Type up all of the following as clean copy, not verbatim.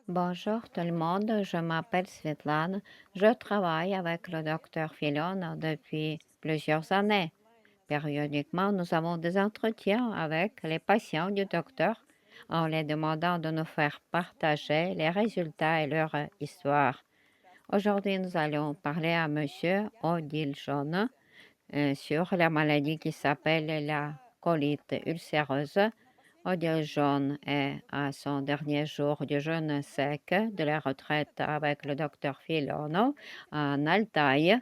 Bonjour tout le monde, je m'appelle Svetlana. Je travaille avec le docteur Filon depuis plusieurs années. Périodiquement, nous avons des entretiens avec les patients du docteur en les demandant de nous faire partager les résultats et leur histoire. Aujourd'hui, nous allons parler à Monsieur Odile Jaune sur la maladie qui s'appelle la colite ulcéreuse. Odile Jaune est à son dernier jour du jeûne sec de la retraite avec le docteur Filono en Altaï.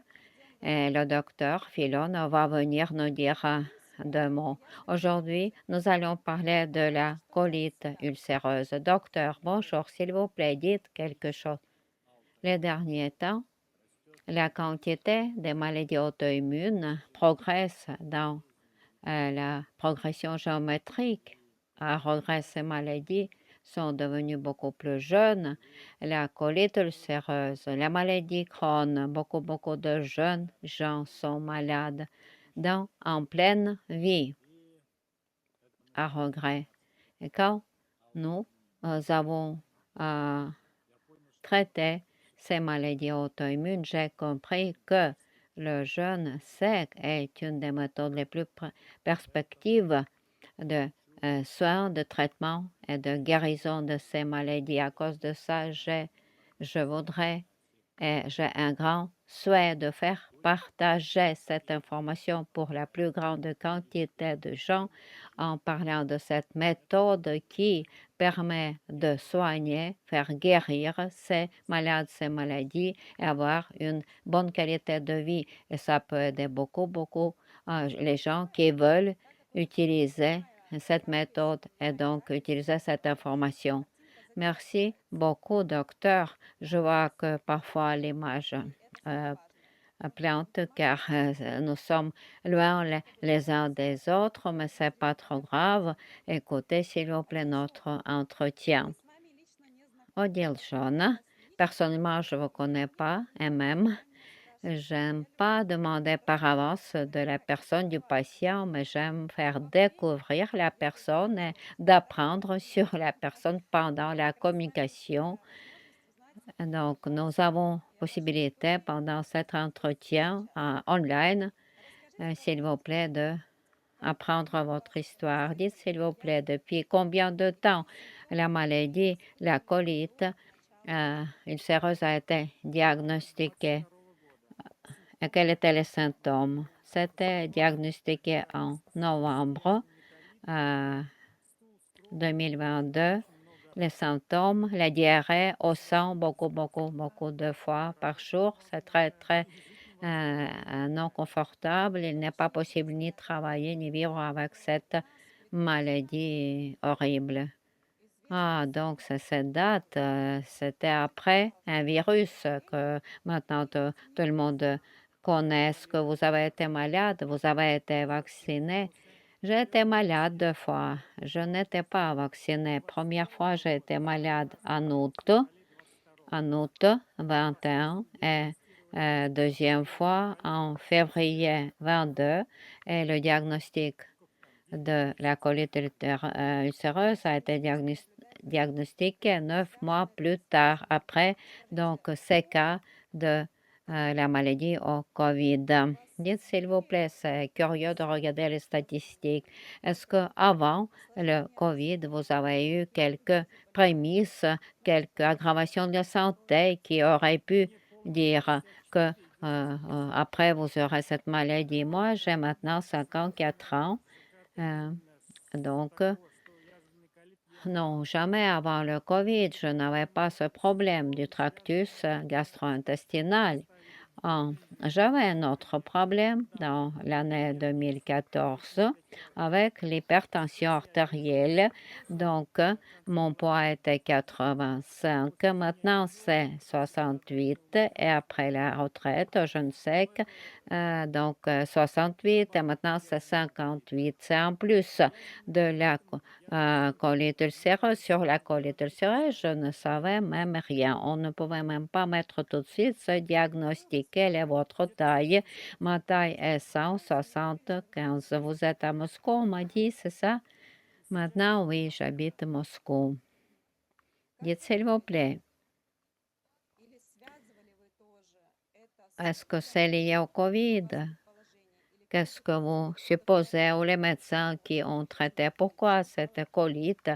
Et le docteur Filono va venir nous dire deux mots. Aujourd'hui, nous allons parler de la colite ulcéreuse. Docteur, bonjour, s'il vous plaît, dites quelque chose. Les derniers temps, la quantité des maladies auto-immunes progresse dans la progression géométrique. À regret, ces maladies sont devenues beaucoup plus jeunes. La colite ulcéreuse, la maladie Crohn, beaucoup de jeunes gens sont malades en pleine vie, à regret. Et quand nous avons traité ces maladies auto-immunes, j'ai compris que le jeûne sec est une des méthodes les plus perspectives de soins, de traitement et de guérison de ces maladies. À cause de ça, je voudrais et j'ai un grand souhait de faire partager cette information pour la plus grande quantité de gens en parlant de cette méthode qui permet de soigner, faire guérir ces malades, ces maladies et avoir une bonne qualité de vie. Et ça peut aider beaucoup les gens qui veulent utiliser cette méthode et donc utiliser cette information. Merci beaucoup, docteur. Je vois que parfois l'image euh, plante car nous sommes loin les uns des autres, mais c'est pas trop grave. Écoutez, s'il vous plaît, notre entretien. Odile Jaune, personnellement, je ne vous connais pas et même j'aime pas demander par avance de la personne du patient, mais j'aime faire découvrir la personne et d'apprendre sur la personne pendant la communication. Donc, nous avons possibilité pendant cet entretien online, s'il vous plaît, de apprendre votre histoire. Dites, s'il vous plaît, depuis combien de temps la maladie, la colite ulcéreuse a été diagnostiquée et quels étaient les symptômes. C'était diagnostiqué en novembre 2022. Les symptômes, la diarrhée au sang, beaucoup de fois par jour. C'est très non confortable. Il n'est pas possible ni travailler ni vivre avec cette maladie horrible. Ah, donc c'est cette date, c'était après un virus que maintenant tout le monde connaît. Est-ce que vous avez été malade? Vous avez été vacciné? J'ai été malade deux fois. Je n'étais pas vaccinée. Première fois, j'ai été malade en août 21 et deuxième fois en février 22 et le diagnostic de la colite ulcéreuse a été diagnostiqué 9 mois plus tard après donc ces cas de la maladie au COVID. Dites s'il vous plaît, c'est curieux de regarder les statistiques. Est-ce qu'avant le COVID, vous avez eu quelques prémices, quelques aggravations de santé qui auraient pu dire que après vous aurez cette maladie? Moi, j'ai maintenant 54 ans. Euh, donc, non, jamais avant le COVID, je n'avais pas ce problème du tractus gastro-intestinal. Ah, j'avais un autre problème dans l'année 2014 avec l'hypertension artérielle. Donc, mon poids était 85. Maintenant, c'est 68. Et après la retraite, je ne sais que, donc 68 et maintenant c'est 58. C'est en plus de la colite ulcéreuse. Sur la colite ulcéreuse, je ne savais même rien. On ne pouvait même pas mettre tout de suite ce diagnostic. Quelle est votre taille? Ma taille est 175. Vous êtes à Moscou, on m'a dit, c'est ça? Maintenant, oui, j'habite à Moscou. Dites s'il vous plaît, est-ce que c'est lié au COVID? Qu'est-ce que vous supposez ou les médecins qui ont traité? Pourquoi cette colite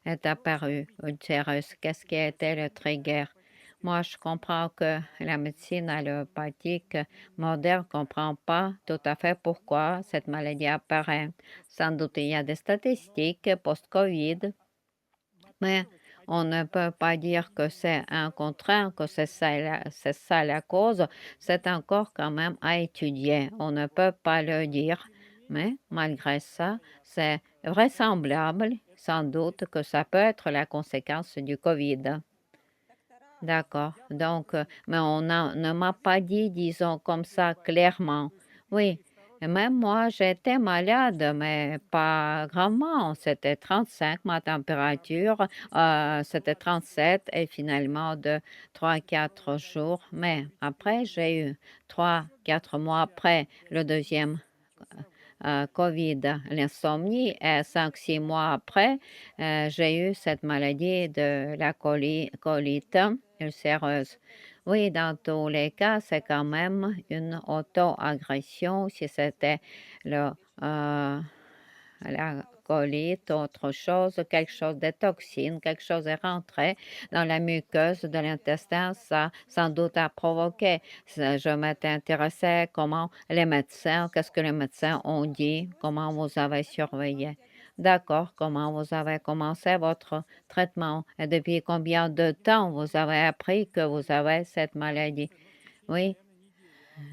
est apparue ulcéreuse? Qu'est-ce qui a été le trigger? Moi, je comprends que la médecine allopathique moderne ne comprend pas tout à fait pourquoi cette maladie apparaît. Sans doute, il y a des statistiques post-COVID, mais on ne peut pas dire que c'est un contraire, que c'est ça la cause. C'est encore quand même à étudier. On ne peut pas le dire. Mais malgré ça, c'est vraisemblable, sans doute, que ça peut être la conséquence du COVID. D'accord. Donc, mais ne m'a pas dit, disons comme ça, clairement. Oui, et même moi, j'étais malade, mais pas gravement. C'était 35, ma température. C'était 37 et finalement de 3, 4 jours. Mais après, j'ai eu 3, 4 mois après le deuxième COVID, l'insomnie, et 5, 6 mois après, j'ai eu cette maladie de la colite ulcéreuse. Oui, dans tous les cas, c'est quand même une auto-agression. Si c'était le, euh, la colite, autre chose, quelque chose de toxine, quelque chose est rentré dans la muqueuse de l'intestin, ça sans doute a provoqué. Je m'étais intéressée comment les médecins, qu'est-ce que les médecins ont dit, comment vous avez surveillé. D'accord, comment vous avez commencé votre traitement et depuis combien de temps vous avez appris que vous avez cette maladie? Oui,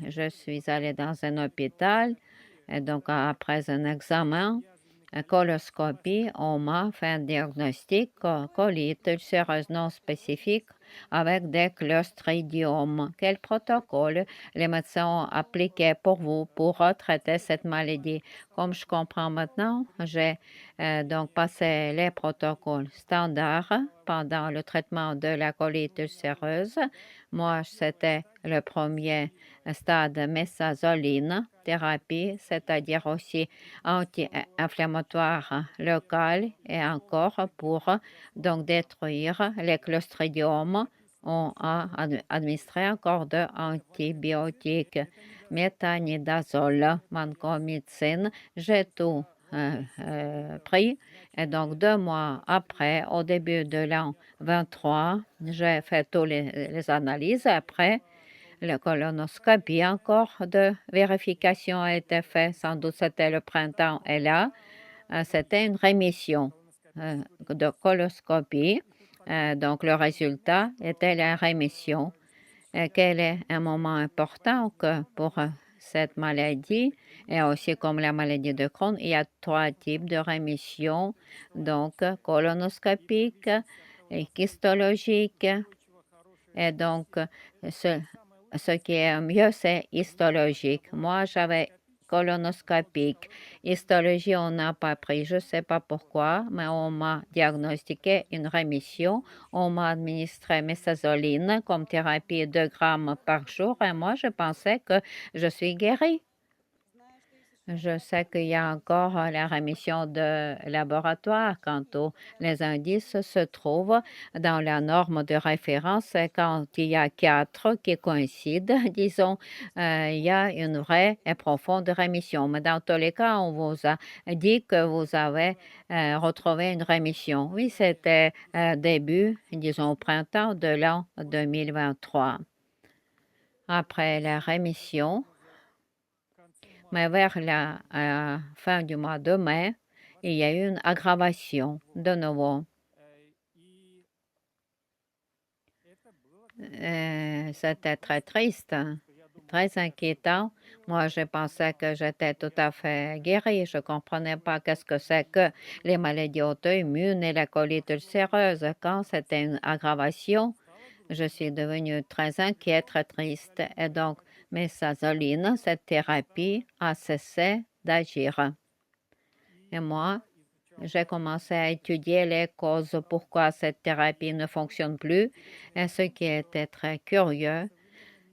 je suis allée dans un hôpital et donc après un examen, coloscopie, on m'a fait un diagnostic colite ulcéreuse non spécifique avec des clostridiomes. Quel protocole les médecins ont appliqué pour vous pour traiter cette maladie? Comme je comprends maintenant, j'ai donc passé les protocoles standards pendant le traitement de la colite ulcéreuse. Moi, c'était le premier stade mésazoline thérapie, c'est-à-dire aussi anti-inflammatoire local et encore pour donc détruire les clostridiomes. On a administré encore de antibiotiques, méthanidazole, vancomycine. J'ai tout pris. Et donc, 2 mois après, au début de l'an 23, j'ai fait toutes les analyses. Après, la colonoscopie, encore de vérification a été faite. Sans doute c'était le printemps. Et là, c'était une rémission de coloscopie. Donc, le résultat était la rémission. Quel est un moment important que pour cette maladie et aussi comme la maladie de Crohn, il y a 3 types de rémission, donc colonoscopique, et histologique, et donc ce, ce qui est mieux, c'est histologique. Moi, j'avais colonoscopique. Histologie, on n'a pas pris. Je ne sais pas pourquoi, mais on m'a diagnostiqué une rémission. On m'a administré mésazoline comme thérapie 2 grammes par jour et moi, je pensais que je suis guérie. Je sais qu'il y a encore la rémission de laboratoire quant aux les indices se trouvent dans la norme de référence et quand il y a 4 qui coïncident, disons, il y a une vraie et profonde rémission. Mais dans tous les cas, on vous a dit que vous avez retrouvé une rémission. Oui, c'était début, disons, au printemps de l'an 2023. Après la rémission, mais vers la fin du mois de mai, il y a eu une aggravation de nouveau. C'était très triste, très inquiétant. Moi, je pensais que j'étais tout à fait guérie. Je ne comprenais pas qu'est-ce que c'est que les maladies auto-immunes et la colite ulcéreuse. Quand c'était une aggravation, je suis devenue très inquiète, très triste. Et donc, mésazoline, cette thérapie a cessé d'agir. Et moi, j'ai commencé à étudier les causes pourquoi cette thérapie ne fonctionne plus. Et ce qui était très curieux,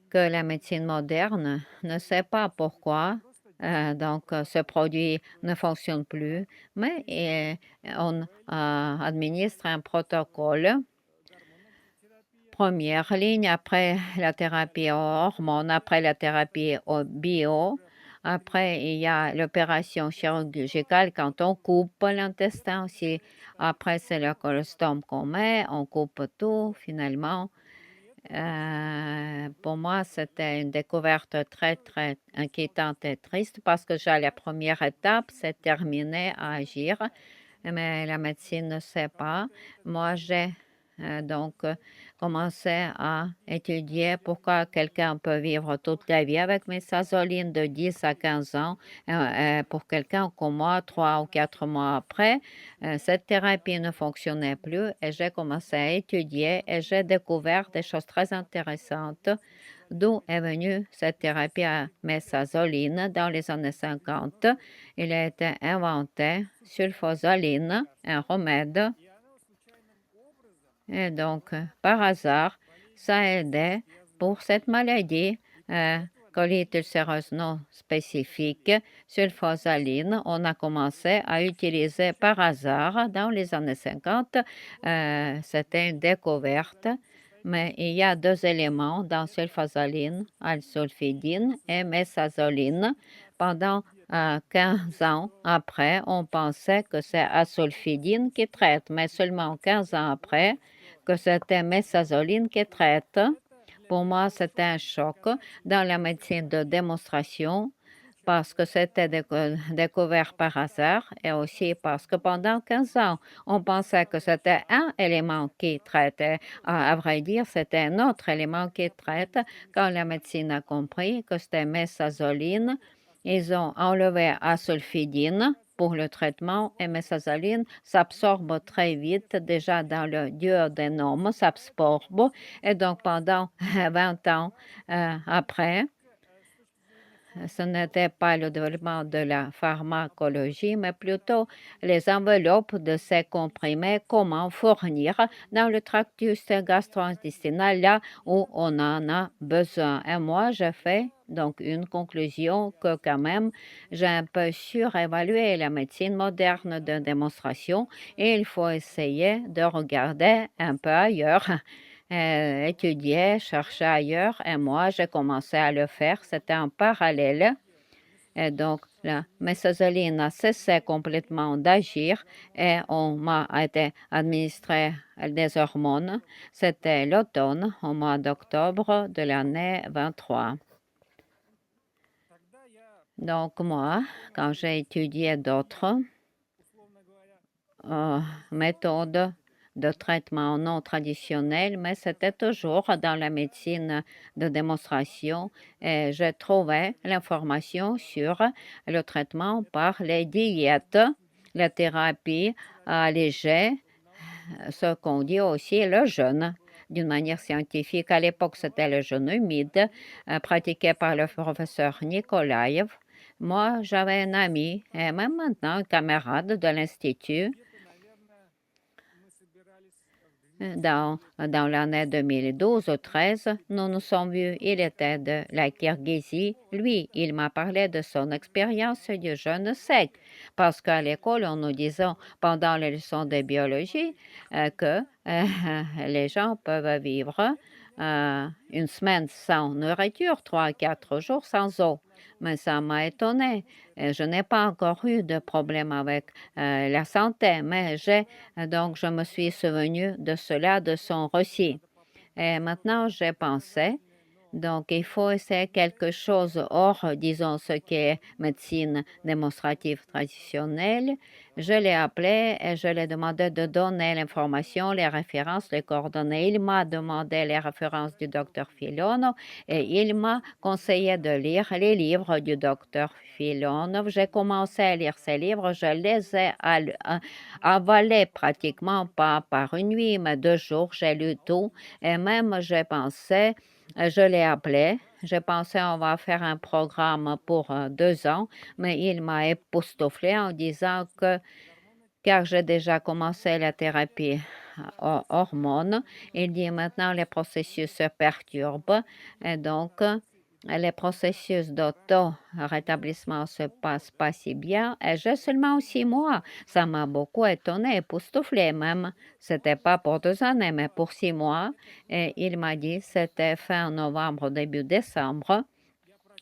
que la médecine moderne ne sait pas pourquoi. Donc, ce produit ne fonctionne plus, mais on administre un protocole première ligne, après la thérapie aux hormones, après la thérapie au bio. Après, il y a l'opération chirurgicale quand on coupe l'intestin aussi. Après, c'est le colostome qu'on met, on coupe tout finalement. Pour moi, c'était une découverte très, très inquiétante et triste parce que déjà la première étape, c'est terminé à agir, mais la médecine ne sait pas. Moi, j'ai commencé à étudier pourquoi quelqu'un peut vivre toute la vie avec mésazoline de 10 à 15 ans. Pour quelqu'un comme moi, 3 ou 4 mois après, cette thérapie ne fonctionnait plus et j'ai commencé à étudier et j'ai découvert des choses très intéressantes. D'où est venue cette thérapie à mésazoline dans les années 50. Il a été inventé sulfosaline, un remède. Et donc, par hasard, ça a aidé pour cette maladie, colite ulcéreuse non spécifique, sulfosaline. On a commencé à utiliser par hasard dans les années 50. C'était une découverte. Mais il y a deux éléments dans sulfosaline, alsulfidine et mésazoline. Pendant 15 ans après, on pensait que c'est asulfidine qui traite, mais seulement 15 ans après, que c'était mésazoline qui traite. Pour moi, c'était un choc dans la médecine de démonstration parce que c'était découvert par hasard et aussi parce que pendant 15 ans, on pensait que c'était un élément qui traitait. À vrai dire, c'était un autre élément qui traite. Quand la médecine a compris que c'était mésazoline, ils ont enlevé asulfidine pour le traitement et mésazoline s'absorbe très vite déjà dans le duodénum, s'absorbe et donc pendant 20 ans après, ce n'était pas le développement de la pharmacologie, mais plutôt les enveloppes de ces comprimés, comment fournir dans le tractus gastro-intestinal là où on en a besoin. Et moi, j'ai fait donc une conclusion que quand même, j'ai un peu surévalué la médecine moderne de démonstration et il faut essayer de regarder un peu ailleurs. Étudier, chercher ailleurs, et moi, j'ai commencé à le faire. C'était en parallèle. Et donc, la mésazoline a cessé complètement d'agir et on m'a été administré des hormones. C'était l'automne, au mois d'octobre de l'année 23. Donc, moi, quand j'ai étudié d'autres méthodes de traitement non traditionnel, mais c'était toujours dans la médecine de démonstration et j'ai trouvé l'information sur le traitement par les diètes, la thérapie allégée, ce qu'on dit aussi le jeûne. D'une manière scientifique, à l'époque, c'était le jeûne humide pratiqué par le professeur Nikolaev. Moi, j'avais un ami, et même maintenant un camarade de l'Institut, dans l'année 2012 ou 13, nous nous sommes vus. Il était de la Kirghizie. Lui, il m'a parlé de son expérience du jeûne sec. Parce qu'à l'école, on nous disait pendant les leçons de biologie que les gens peuvent vivre une semaine sans nourriture, 3 à 4 jours sans eau. Mais ça m'a étonné. Je n'ai pas encore eu de problème avec la santé, mais donc je me suis souvenu de cela, de son récit. Et maintenant, j'ai pensé, donc il faut essayer quelque chose hors, disons, ce qui est médecine démonstrative traditionnelle. Je l'ai appelé et je lui ai demandé de donner l'information, les références, les coordonnées. Il m'a demandé les références du docteur Filonov et il m'a conseillé de lire les livres du docteur Filonov. J'ai commencé à lire ces livres, je les ai avalés pratiquement pas par une nuit, mais 2 jours, j'ai lu tout et même j'ai pensé, je l'ai appelé. J'ai pensé on va faire un programme pour 2 ans, mais il m'a époustouflé en disant que, car j'ai déjà commencé la thérapie aux hormones, il dit maintenant les processus se perturbent et donc les processus d'auto-rétablissement se passent pas si bien et j'ai seulement 6 mois. Ça m'a beaucoup étonné, époustouflé même. C'était pas pour 2 années, mais pour 6 mois. Et il m'a dit, c'était fin novembre, début décembre.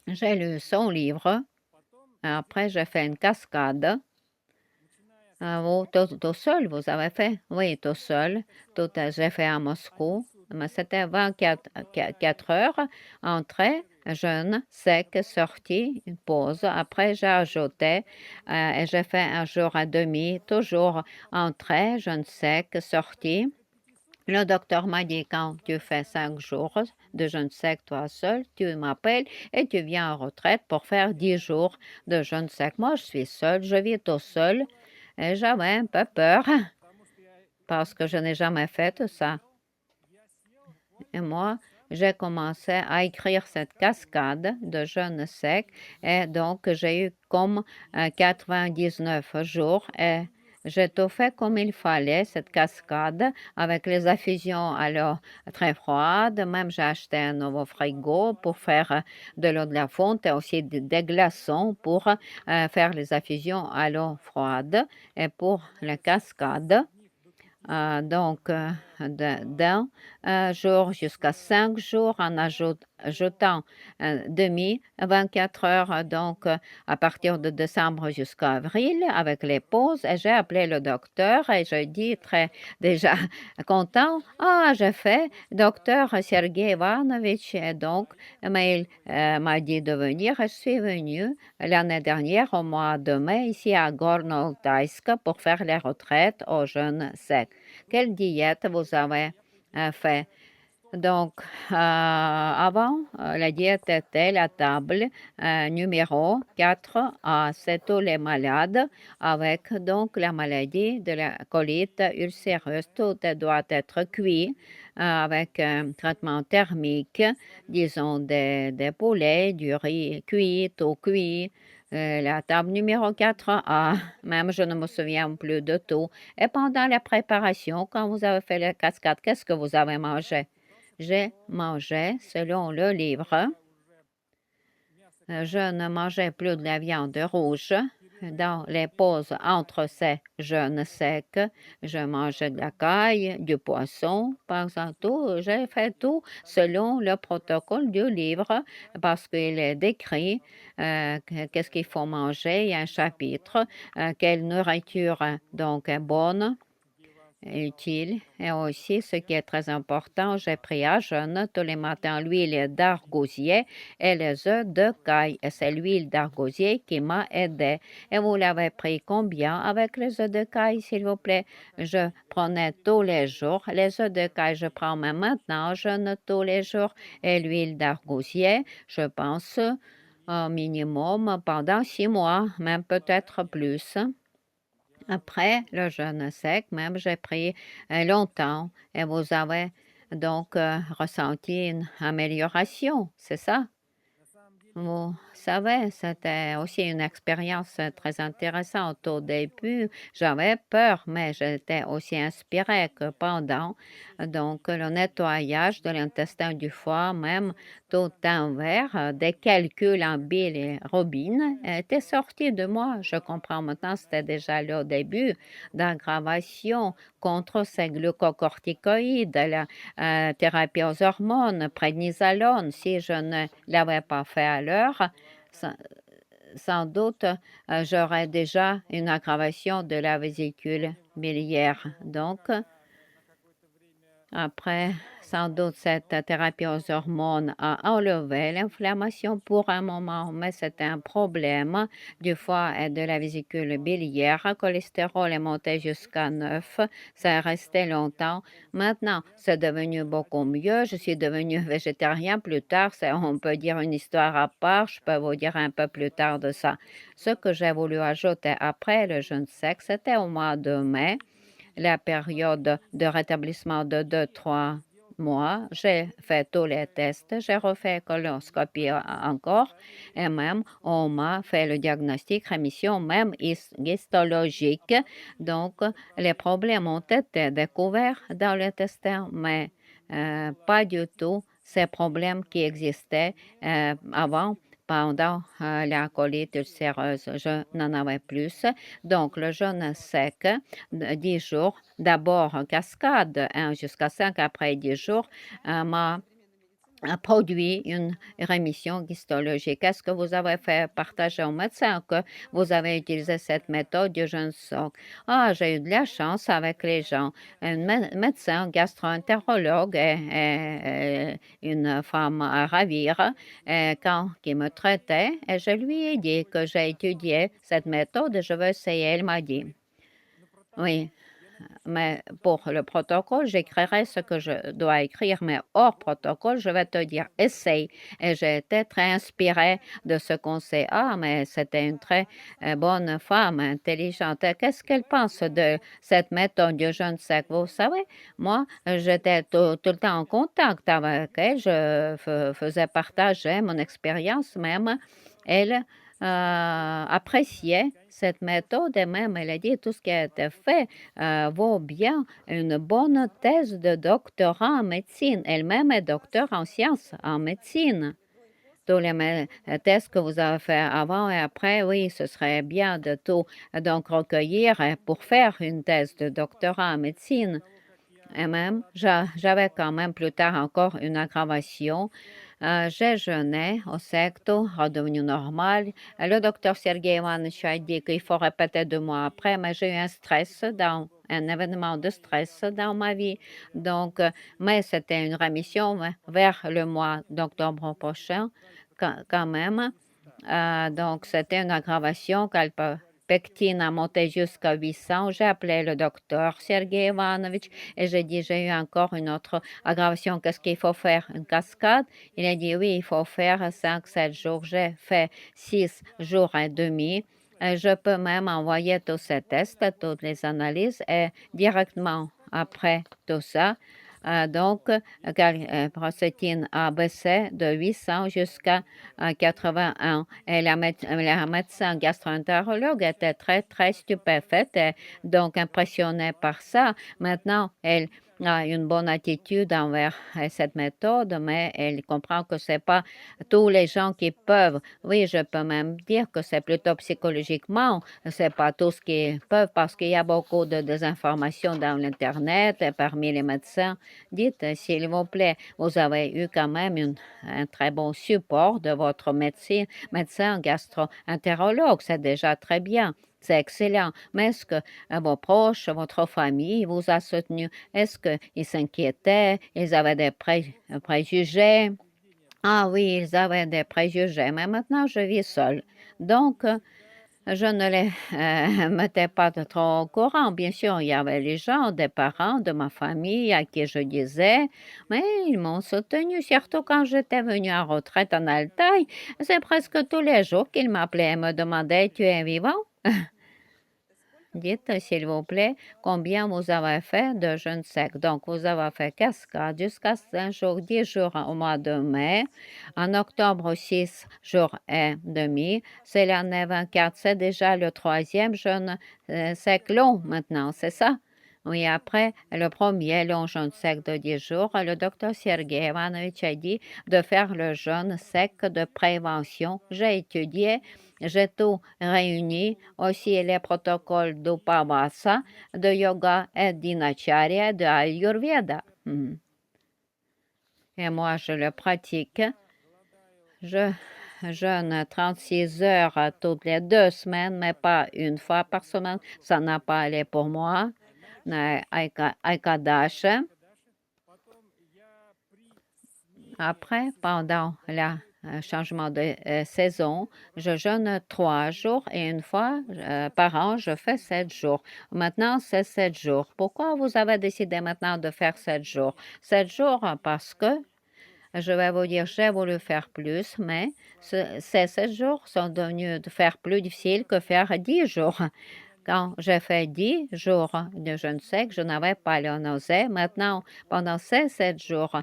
J'ai lu son livre. Après, j'ai fait une cascade. Vous, tout seul, vous avez fait? Oui, tout seul. J'ai fait à Moscou. Mais c'était 24 heures, entrée, jeûne, sec, sortie, une pause. Après, j'ai ajouté et j'ai fait un jour et demi, toujours entrée, jeûne sec, sortie. Le docteur m'a dit, quand tu fais 5 jours de jeûne sec toi seul, tu m'appelles et tu viens en retraite pour faire 10 jours de jeûne sec. Moi, je suis seule, je vis tout seul et j'avais un peu peur parce que je n'ai jamais fait tout ça. Et moi, j'ai commencé à écrire cette cascade de jeûne sec et donc j'ai eu comme 99 jours et j'ai tout fait comme il fallait, cette cascade, avec les infusions à l'eau très froide. Même j'ai acheté un nouveau frigo pour faire de l'eau de la fonte et aussi des glaçons pour faire les infusions à l'eau froide et pour la cascade. Donc, d'un jour jusqu'à 5 jours en ajoutant demi, 24 heures, donc à partir de décembre jusqu'à avril, avec les pauses. Et j'ai appelé le docteur et je dis très déjà content, ah, j'ai fait docteur Sergei Ivanovitch. Et donc, mais il m'a dit de venir et je suis venue l'année dernière au mois de mai ici à Gorno-Altaysk pour faire les retraites aux jeunes secs. Quelle diète vous avez fait? Donc, avant, la diète était la table numéro 4. C'est tous les malades avec donc la maladie de la colite ulcéreuse. Tout doit être cuit avec un traitement thermique, disons des poulets, du riz cuit, tout cuit. La table numéro 4A, même je ne me souviens plus de tout. Et pendant la préparation, quand vous avez fait la cascade, qu'est-ce que vous avez mangé? J'ai mangé, selon le livre, je ne mangeais plus de la viande rouge. Dans les pauses entre ces jeûnes secs, je mangeais de la caille, du poisson, par exemple, tout. J'ai fait tout selon le protocole du livre parce qu'il est décrit qu'est-ce qu'il faut manger. Il y a un chapitre, quelle nourriture donc est bonne, utile. Et aussi, ce qui est très important, j'ai pris à jeûne tous les matins l'huile d'argousier et les œufs de caille. Et c'est l'huile d'argousier qui m'a aidé. Et vous l'avez pris combien avec les œufs de caille, s'il vous plaît? Je prenais tous les jours. Les œufs de caille, je prends même maintenant, jeûne tous les jours. Et l'huile d'argousier, je pense, au minimum pendant 6 mois, même peut-être plus. Après le jeûne sec, même j'ai pris longtemps et vous avez donc ressenti une amélioration, c'est ça? Vous savez, c'était aussi une expérience très intéressante. Au début, j'avais peur, mais j'étais aussi inspirée que pendant donc le nettoyage de l'intestin du foie, même tout un verre, des calculs en bile et robine étaient sortis de moi. Je comprends maintenant, c'était déjà le début d'aggravation contre ces glucocorticoïdes, la thérapie aux hormones, prédnisolone. Si je ne l'avais pas fait à l'heure, sans doute j'aurais déjà une aggravation de la vésicule biliaire. Donc, après, sans doute, cette thérapie aux hormones a enlevé l'inflammation pour un moment, mais c'est un problème du foie et de la vésicule biliaire. Le cholestérol est monté jusqu'à 9. Ça est resté longtemps. Maintenant, c'est devenu beaucoup mieux. Je suis devenue végétarien plus tard. On peut dire une histoire à part. Je peux vous dire un peu plus tard de ça. Ce que j'ai voulu ajouter après le jeûne sec, c'était au mois de mai, la période de rétablissement de 2-3 mois. J'ai fait tous les tests, j'ai refait colonoscopie encore et même on m'a fait le diagnostic rémission même histologique. Donc, les problèmes ont été découverts dans l'intestin, mais pas du tout ces problèmes qui existaient avant. Pendant la colite ulcéreuse, je n'en avais plus. Donc, le jeûne sec de 10 jours, d'abord en cascade, 1 jusqu'à 5, après 10 jours, m'a a produit une rémission histologique. Est-ce que vous avez fait partager au médecin que vous avez utilisé cette méthode du jeûne sec? Ah, j'ai eu de la chance avec les gens. Un médecin gastro-entérologue et une femme à ravir qui me traitait et je lui ai dit que j'ai étudié cette méthode et je veux essayer. Elle m'a dit, oui, mais pour le protocole, j'écrirai ce que je dois écrire, mais hors protocole, je vais te dire, essaye. Et j'ai été très inspirée de ce conseil. Ah, mais c'était une très bonne femme, intelligente. Et qu'est-ce qu'elle pense de cette méthode du jeûne sec? Vous savez, moi, j'étais tout le temps en contact avec elle. Je faisais partager mon expérience même. Elle appréciait cette méthode et même elle a dit tout ce qui a été fait vaut bien une bonne thèse de doctorat en médecine. Elle-même est docteur en sciences, en médecine. Tous les tests que vous avez fait avant et après, oui, ce serait bien de tout donc recueillir pour faire une thèse de doctorat en médecine. Et même, j'avais quand même plus tard encore une aggravation. J'ai jeûné au secto, redevenu normal. Le docteur Sergei Ivanovich a dit qu'il faut répéter 2 mois après, mais j'ai eu un événement de stress dans ma vie. Donc, mais c'était une rémission vers le mois d'octobre prochain, quand même. Donc, c'était une aggravation pectine a monté jusqu'à 800. J'ai appelé le docteur Sergei Ivanovich et j'ai dit, j'ai eu encore une autre aggravation. Qu'est-ce qu'il faut faire? Une cascade? Il a dit, oui, il faut faire 5-7 jours. J'ai fait 6 jours et demi. Je peux même envoyer tous ces tests, toutes les analyses et directement après tout ça, donc, procétine a baissé de 800 jusqu'à 81. Et la médecin gastro-entérologue était très, très stupéfaite et donc impressionnée par ça. Maintenant, elle a une bonne attitude envers cette méthode, mais elle comprend que ce n'est pas tous les gens qui peuvent. Oui, je peux même dire que c'est plutôt psychologiquement, c'est pas tous qui peuvent parce qu'il y a beaucoup de désinformation dans l'Internet et parmi les médecins. Dites, s'il vous plaît, vous avez eu quand même un très bon support de votre médecin gastro-entérologue. C'est déjà très bien. C'est excellent. Mais est-ce que vos proches, votre famille vous a soutenu? Est-ce qu'ils s'inquiétaient? Ils avaient des préjugés? Ah oui, ils avaient des préjugés, mais maintenant je vis seule. Donc, je ne les mettais pas trop au courant. Bien sûr, il y avait les gens, des parents de ma famille à qui je disais, mais ils m'ont soutenu, surtout quand j'étais venue en retraite en Altaï. C'est presque tous les jours qu'ils m'appelaient et me demandaient, tu es vivant? Dites, s'il vous plaît, combien vous avez fait de jeûne sec. Donc, vous avez fait cascade jusqu'à 5 jours, 10 jours au mois de mai. En octobre, 6 jours et demi. C'est l'année 24. C'est déjà le troisième jeûne sec long maintenant, c'est ça? Oui, après le premier long jeûne sec de 10 jours, le docteur Sergei Ivanovich a dit de faire le jeûne sec de prévention. J'ai étudié. J'ai tout réuni, aussi les protocoles d'Upavasa, de yoga et d'inacharya, de Ayurveda. Et moi, je le pratique. Je jeûne 36 heures toutes les 2 semaines, mais pas une fois par semaine. Ça n'a pas allé pour moi. Aikadash. Après, pendant le changement de saison, je jeûne 3 jours et une fois par an, je fais 7 jours. Maintenant, c'est 7 jours. Pourquoi vous avez décidé maintenant de faire 7 jours? 7 jours parce que, je vais vous dire, j'ai voulu faire plus, mais ces 7 jours sont devenus de faire plus difficile que faire 10 jours. Quand j'ai fait 10 jours de jeûne sec, je n'avais pas la nausée. Maintenant, pendant ces 7 jours,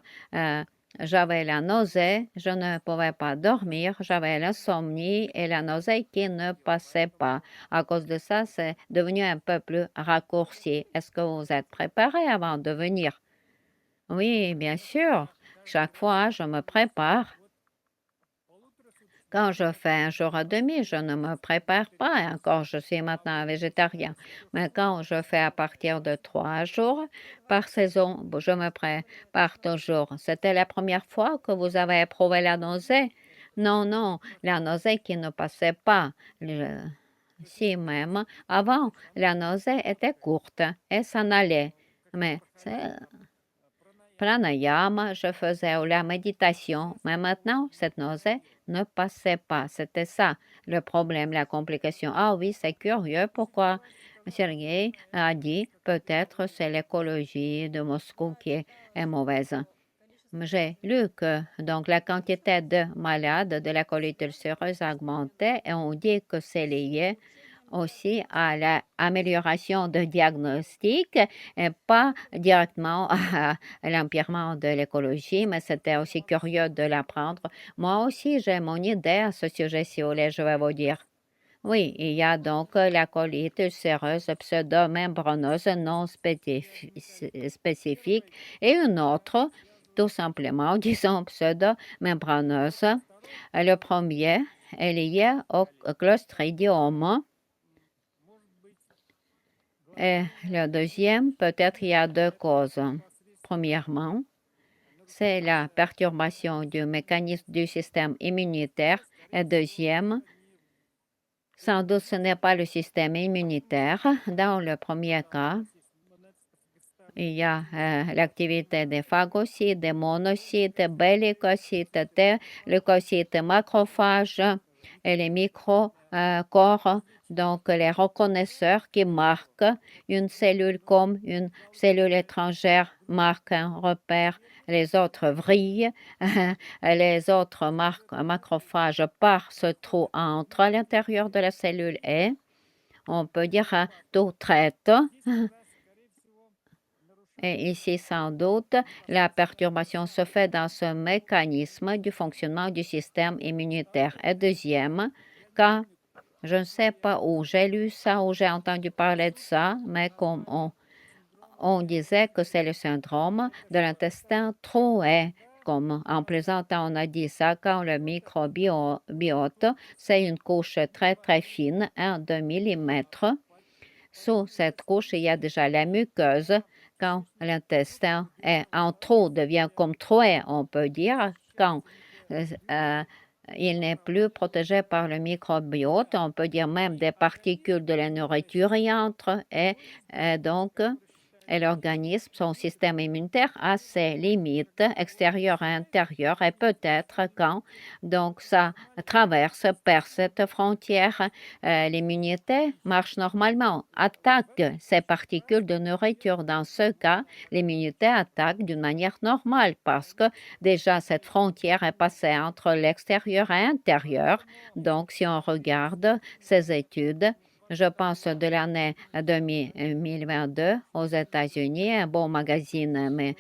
j'avais la nausée, je ne pouvais pas dormir, j'avais l'insomnie et la nausée qui ne passait pas. À cause de ça, c'est devenu un peu plus raccourci. Est-ce que vous êtes préparé avant de venir? Oui, bien sûr. Chaque fois, je me prépare. Quand je fais un jour et demi, je ne me prépare pas. Et encore, je suis maintenant végétarien. Mais quand je fais à partir de 3 jours par saison, bon, je me prépare toujours. C'était la première fois que vous avez éprouvé la nausée? Non, non, la nausée qui ne passait pas. Si même, avant, la nausée était courte et s'en allait. Mais c'est pranayama, je faisais ou la méditation, mais maintenant, cette nausée ne passait pas. C'était ça le problème, la complication. Ah oui, c'est curieux pourquoi Sergei a dit peut-être c'est l'écologie de Moscou qui est mauvaise. J'ai lu que donc la quantité de malades de la colite ulcéreuse a augmenté et on dit que c'est lié aussi à l'amélioration de diagnostic et pas directement à l'empirement de l'écologie, mais c'était aussi curieux de l'apprendre. Moi aussi, j'ai mon idée à ce sujet, si vous voulez, je vais vous dire. Oui, il y a donc la colite ulcéreuse pseudomembraneuse non spécifique et une autre, tout simplement, disons pseudomembraneuse. Le premier est lié au clostridium. Et le deuxième, peut-être il y a deux causes. Premièrement, c'est la perturbation du mécanisme du système immunitaire. Et deuxième, sans doute ce n'est pas le système immunitaire. Dans le premier cas, il y a l'activité des phagocytes, des monocytes, B leucocytes, T leucocytes, macrophages et les micro-corps, donc les reconnaisseurs qui marquent une cellule comme une cellule étrangère, marquent un repère, les autres vrillent, les autres macrophages par ce trou entre à l'intérieur de la cellule et on peut dire tout traite. Et ici, sans doute, la perturbation se fait dans ce mécanisme du fonctionnement du système immunitaire. Et deuxième cas, je ne sais pas où j'ai lu ça, où j'ai entendu parler de ça, mais comme on disait que c'est le syndrome de l'intestin troué. Comme en plaisantant, on a dit ça, quand le microbiote, c'est une couche très, très fine, 1-2 mm. Sous cette couche, il y a déjà la muqueuse. Quand l'intestin est en trou, devient comme troué, on peut dire, quand euh, il n'est plus protégé par le microbiote, on peut dire même des particules de la nourriture y entrent et donc et l'organisme, son système immunitaire a ses limites extérieures et intérieures et peut-être quand donc ça traverse, perce cette frontière, l'immunité marche normalement, attaque ces particules de nourriture. Dans ce cas, l'immunité attaque d'une manière normale parce que déjà cette frontière est passée entre l'extérieur et l'intérieur. Donc, si on regarde ces études, je pense de l'année 2022 aux États-Unis, un bon magazine mais,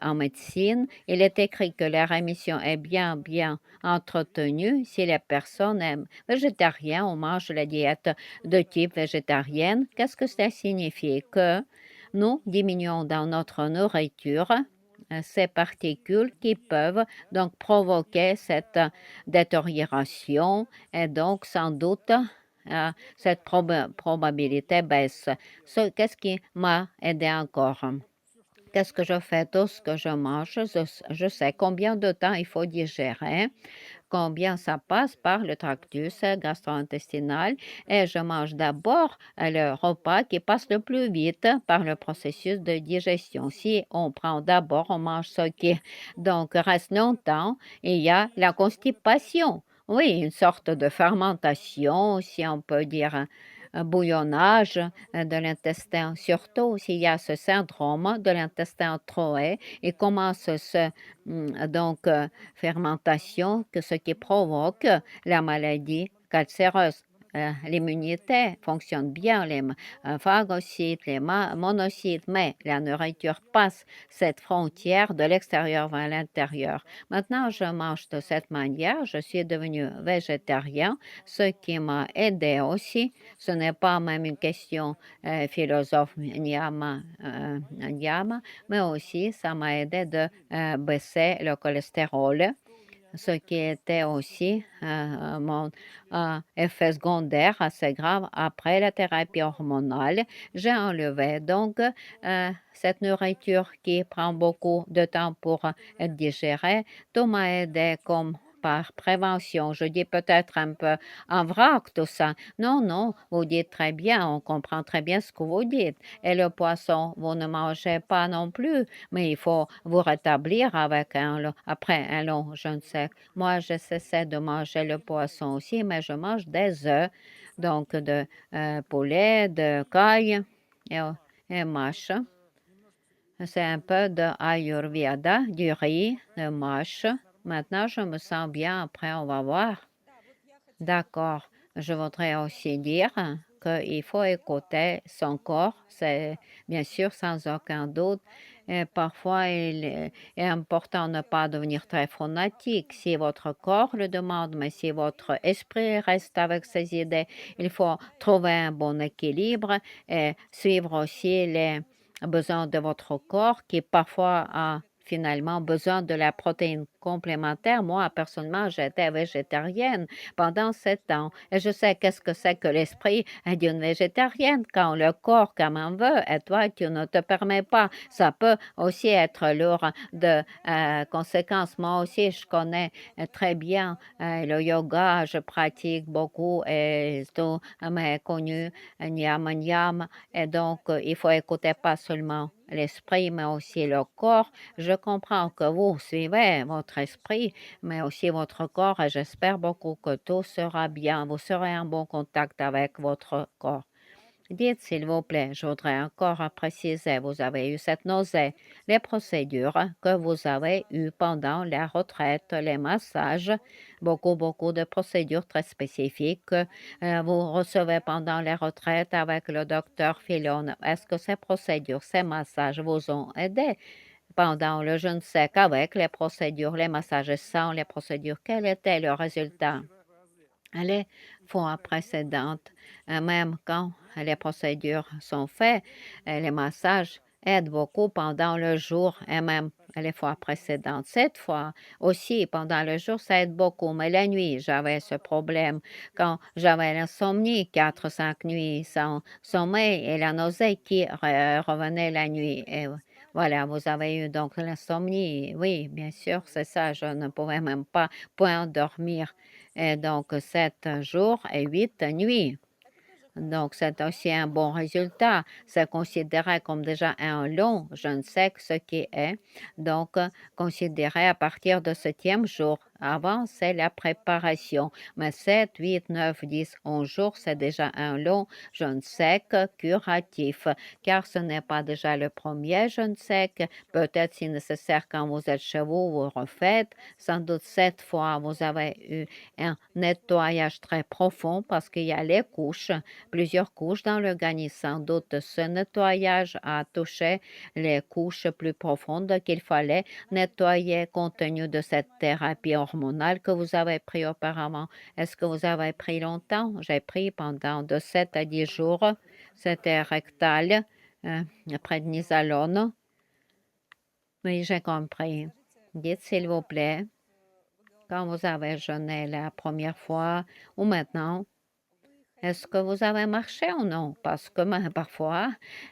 en médecine, il est écrit que la rémission est bien entretenue si les personnes est végétariennes ou mangent la diète de type végétarienne. Qu'est-ce que cela signifie? Que nous diminuons dans notre nourriture ces particules qui peuvent donc provoquer cette détérioration et donc sans doute cette probabilité baisse. Qu'est-ce qui m'a aidé encore? Qu'est-ce que je fais? Tout ce que je mange, je sais combien de temps il faut digérer, combien ça passe par le tractus gastro-intestinal et je mange d'abord le repas qui passe le plus vite par le processus de digestion. Si on prend d'abord, on mange ce qui donc reste longtemps, il y a la constipation. Oui, une sorte de fermentation, si on peut dire un bouillonnage de l'intestin, surtout s'il y a ce syndrome de l'intestin troué, il commence donc fermentation, ce qui provoque la maladie cancéreuse. l'immunité fonctionne bien, les phagocytes, les monocytes, mais la nourriture passe cette frontière de l'extérieur vers l'intérieur. Maintenant, je mange de cette manière. Je suis devenu végétarien, ce qui m'a aidé aussi. Ce n'est pas même une question philosophe Nyama, mais aussi ça m'a aidé de baisser le cholestérol, ce qui était aussi mon effet secondaire assez grave après la thérapie hormonale. J'ai enlevé donc cette nourriture qui prend beaucoup de temps pour être digérée. Tout m'a aidé comme par prévention. Je dis peut-être un peu en vrac tout ça. Non, non, vous dites très bien, on comprend très bien ce que vous dites. Et le poisson, vous ne mangez pas non plus, mais il faut vous rétablir avec après un long jeûne sec. Moi, je cessais de manger le poisson aussi, mais je mange des œufs, donc de poulet, de caille et, et mâche. C'est un peu de Ayurveda, du riz, de mâche. Maintenant, je me sens bien. Après, on va voir. D'accord. Je voudrais aussi dire qu'il faut écouter son corps, c'est bien sûr sans aucun doute. Et parfois, il est important de ne pas devenir très fanatique. Si votre corps le demande, mais si votre esprit reste avec ses idées, il faut trouver un bon équilibre et suivre aussi les besoins de votre corps qui parfois a finalement besoin de la protéine complémentaire. Moi, personnellement, j'étais végétarienne pendant 7 ans. Et je sais qu'est-ce que c'est que l'esprit d'une végétarienne quand le corps quand même veut et toi, tu ne te permets pas. Ça peut aussi être lourd de conséquences. Moi aussi, je connais très bien le yoga, je pratique beaucoup et tout m'est connu, Nyam Nyam. Et donc, il faut écouter pas seulement l'esprit, mais aussi le corps. Je comprends que vous suivez votre esprit, mais aussi votre corps et j'espère beaucoup que tout sera bien. Vous serez en bon contact avec votre corps. Dites, s'il vous plaît, je voudrais encore préciser, vous avez eu cette nausée, les procédures que vous avez eues pendant la retraite, les massages, beaucoup de procédures très spécifiques que vous recevez pendant la retraite avec le docteur Filon. Est-ce que ces procédures, ces massages vous ont aidé pendant le jeûne sec avec les procédures, les massages sans les procédures? Quel était le résultat? Les fois précédentes, même quand les procédures sont faites, les massages aident beaucoup pendant le jour et même les fois précédentes. Cette fois aussi, pendant le jour, ça aide beaucoup, mais la nuit, j'avais ce problème. Quand j'avais l'insomnie, 4, 5 nuits sans sommeil et la nausée qui revenait la nuit. Et voilà, vous avez eu donc l'insomnie. Oui, bien sûr, c'est ça. Je ne pouvais même pas point dormir. Et donc, 7 jours et 8 nuits. Donc, c'est aussi un bon résultat. C'est considéré comme déjà un long, je ne sais ce qui est. Donc, considéré à partir du 7e jour. Avant, c'est la préparation. Mais 7, 8, 9, 10, 11 jours, c'est déjà un long jeûne sec curatif. Car ce n'est pas déjà le premier jeûne sec. Peut-être si nécessaire quand vous êtes chez vous, vous refaites. Sans doute 7 fois, vous avez eu un nettoyage très profond parce qu'il y a les couches, plusieurs couches dans l'organisme. Sans doute ce nettoyage a touché les couches plus profondes qu'il fallait nettoyer compte tenu de cette thérapie hormonale que vous avez pris auparavant. Est-ce que vous avez pris longtemps? J'ai pris pendant de 7 à 10 jours. C'était rectal, prednisolone. Oui, j'ai compris. Dites s'il vous plaît, quand vous avez jeûné la première fois ou maintenant, est-ce que vous avez marché ou non? Parce que parfois,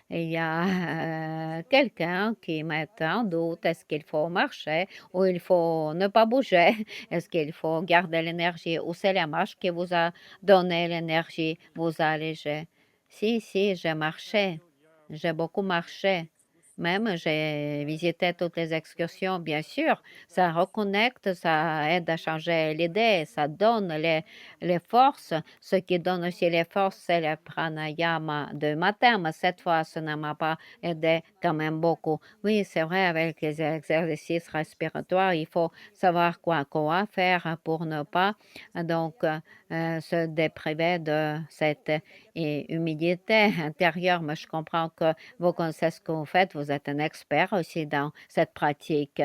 il y a quelqu'un qui met en doute, est-ce qu'il faut marcher ou il faut ne pas bouger? Est-ce qu'il faut garder l'énergie ou c'est la marche qui vous a donné l'énergie, vous a allégé? Si, j'ai marché. J'ai beaucoup marché. Même, j'ai visité toutes les excursions, bien sûr. Ça reconnecte, ça aide à changer l'idée, ça donne les forces. Ce qui donne aussi les forces, c'est le pranayama de matin, mais cette fois, ça ne m'a pas aidé quand même beaucoup. Oui, c'est vrai, avec les exercices respiratoires, il faut savoir quoi faire pour ne pas se dépriver de cette humidité intérieure. Mais je comprends que vous connaissez ce que vous faites, vous êtes un expert aussi dans cette pratique.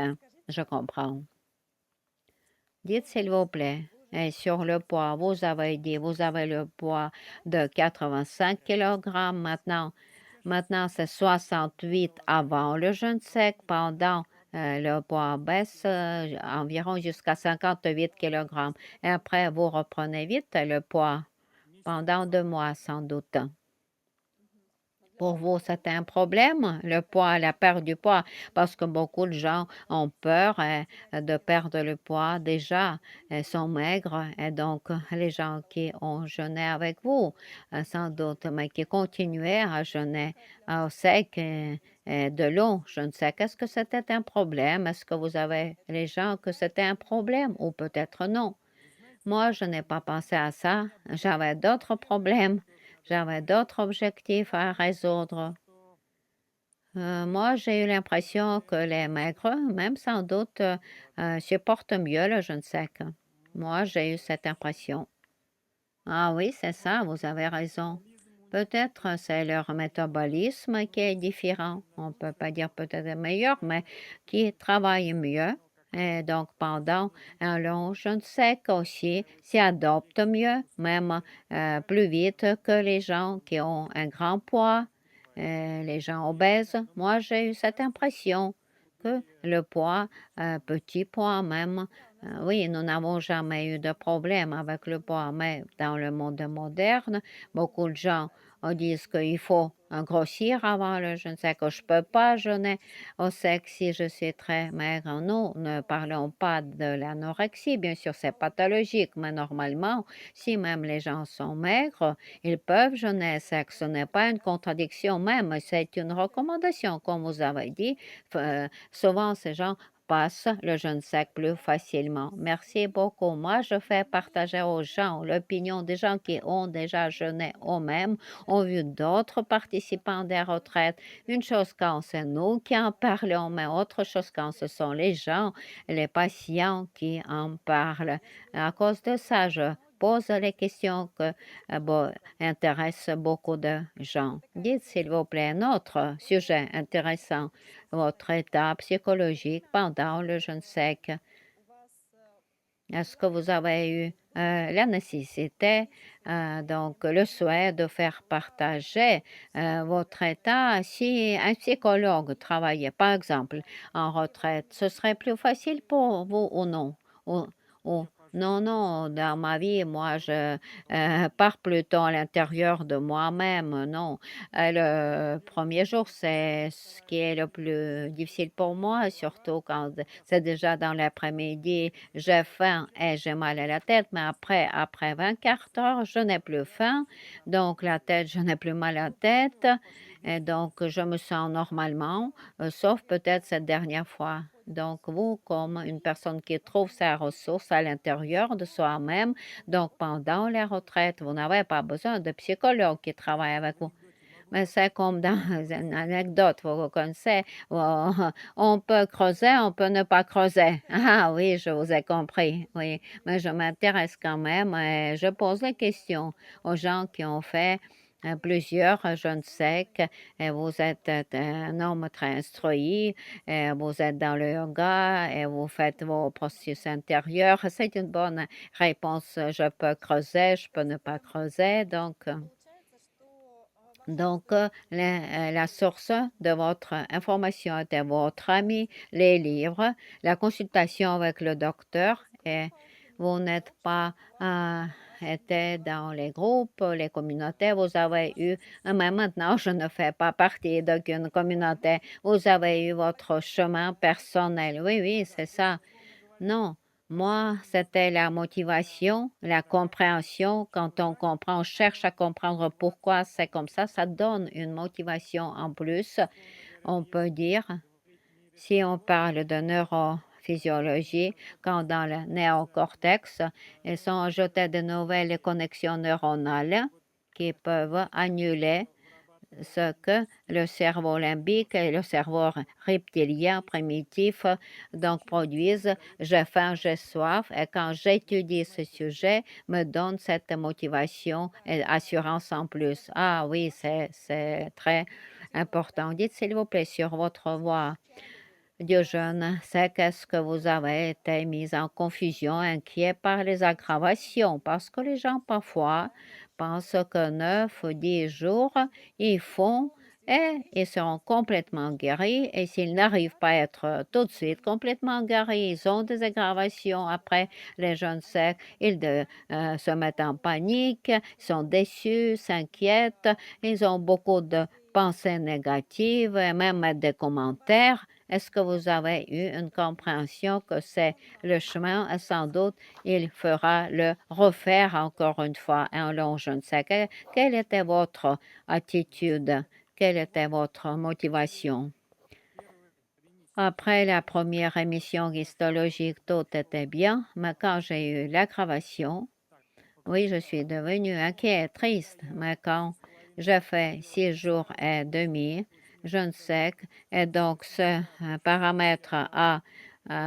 Je comprends. Dites s'il vous plaît, et sur le poids, vous avez dit, vous avez le poids de 85 kilogrammes maintenant. Maintenant, c'est 68 avant le jeûne sec. Pendant, le poids baisse environ jusqu'à 58 kilogrammes. Et après, vous reprenez vite le poids pendant 2 mois sans doute. Pour vous, c'est un problème, le poids, la perte du poids, parce que beaucoup de gens ont peur de perdre le poids déjà, sont maigres, et donc les gens qui ont jeûné avec vous, sans doute, mais qui continuaient à jeûner au sec et de l'eau, je ne sais, qu'est-ce que c'était un problème? Est-ce que vous avez les gens que c'était un problème ou peut-être non? Moi, je n'ai pas pensé à ça. J'avais d'autres problèmes. J'avais d'autres objectifs à résoudre. Moi, j'ai eu l'impression que les maigres, même sans doute, supportent mieux le jeûne sec. Moi, j'ai eu cette impression. Ah oui, c'est ça, vous avez raison. Peut-être c'est leur métabolisme qui est différent. On ne peut pas dire peut-être meilleur, mais qui travaille mieux. Et donc, pendant un long jeûne sec aussi, s'y adoptent mieux, même plus vite que les gens qui ont un grand poids, les gens obèses. Moi, j'ai eu cette impression que le poids, petit poids même, oui, nous n'avons jamais eu de problème avec le poids, mais dans le monde moderne, beaucoup de gens disent qu'il faut grossir avant le jeûne sec, que je ne peux pas jeûner au sec si je suis très maigre. Nous ne parlons pas de l'anorexie, bien sûr, c'est pathologique, mais normalement, si même les gens sont maigres, ils peuvent jeûner sec. Ce n'est pas une contradiction même, c'est une recommandation, comme vous avez dit. Souvent, ces gens passe le jeûne sec plus facilement. Merci beaucoup. Moi, je fais partager aux gens l'opinion des gens qui ont déjà jeûné eux-mêmes, ont vu d'autres participants des retraites. Une chose quand c'est nous qui en parlons, mais autre chose quand ce sont les gens, les patients qui en parlent. À cause de ça, je pose les questions que intéressent beaucoup de gens. Dites, s'il vous plaît, un autre sujet intéressant, votre état psychologique pendant le jeûne sec. Est-ce que vous avez eu la nécessité, donc le souhait de faire partager votre état si un psychologue travaillait, par exemple, en retraite? Ce serait plus facile pour vous ou non? Ou- ou- non, non, dans ma vie, moi, je pars plutôt à l'intérieur de moi-même, non. Le premier jour, c'est ce qui est le plus difficile pour moi, surtout quand c'est déjà dans l'après-midi, j'ai faim et j'ai mal à la tête, mais après 24 heures, je n'ai plus faim, donc la tête, je n'ai plus mal à la tête, et donc je me sens normalement, sauf peut-être cette dernière fois. Donc vous, comme une personne qui trouve sa ressource à l'intérieur de soi-même, donc pendant les retraites, vous n'avez pas besoin de psychologue qui travaille avec vous. Mais c'est comme dans une anecdote, vous connaissez, on peut creuser, on peut ne pas creuser. Ah oui, je vous ai compris, oui. Mais je m'intéresse quand même et je pose les questions aux gens qui ont fait plusieurs jeûnes secs. Et vous êtes un homme très instruit, et vous êtes dans le yoga et vous faites vos processus intérieurs. C'est une bonne réponse. Je peux creuser, je peux ne pas creuser, donc, la source de votre information était votre ami, les livres, la consultation avec le docteur et vous n'êtes pas été dans les groupes, les communautés. Vous avez eu, mais maintenant, je ne fais pas partie d'aucune communauté. Vous avez eu votre chemin personnel. Oui, oui, c'est ça. Non, moi, c'était la motivation, la compréhension. Quand on comprend, on cherche à comprendre pourquoi c'est comme ça donne une motivation en plus On peut dire, si on parle de neurophysiologie, quand dans le néocortex, ils sont ajoutées de nouvelles connexions neuronales qui peuvent annuler ce que le cerveau limbique et le cerveau reptilien primitif donc produisent. J'ai faim, j'ai soif et quand j'étudie ce sujet, me donne cette motivation et assurance en plus. Ah oui, c'est très important. Dites s'il vous plaît sur votre voix. Diogène, c'est qu'est-ce que vous avez été mis en confusion, inquiet par les aggravations, parce que les gens parfois pensent que 9 ou 10 jours, ils font et ils seront complètement guéris. Et s'ils n'arrivent pas à être tout de suite complètement guéris, ils ont des aggravations. Après, les jeunes secs, se mettent en panique, sont déçus, s'inquiètent, ils ont beaucoup de pensées négatives et même des commentaires. Est-ce que vous avez eu une compréhension que c'est le chemin et sans doute il fera le refaire encore une fois un long je ne sais. Quelle était votre attitude? Quelle était votre motivation? Après la première émission histologique, tout était bien, mais quand j'ai eu l'aggravation, oui, je suis devenue inquiète, triste, mais quand j'ai fait 6 jours et demi, je ne sais, et donc ce paramètre a